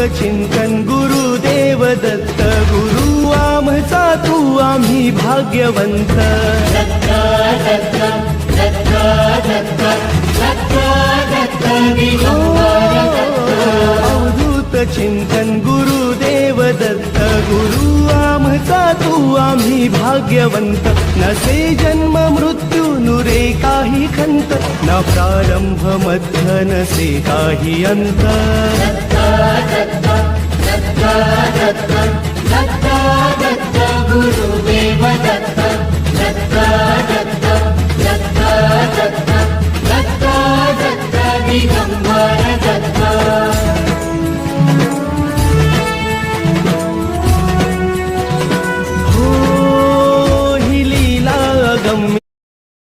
चिंतन गुरुदेव दत्त गुरु आमचा तू आम्ही भाग्यवंत अवधूत चिंतन गुरुदेव दत्त गुरु आमचा तू आम्ही भाग्यवंत नसे जन्म मृत्यू नुरे काही खंत न प्रारंभ मध्य नसे काही अंत गुरु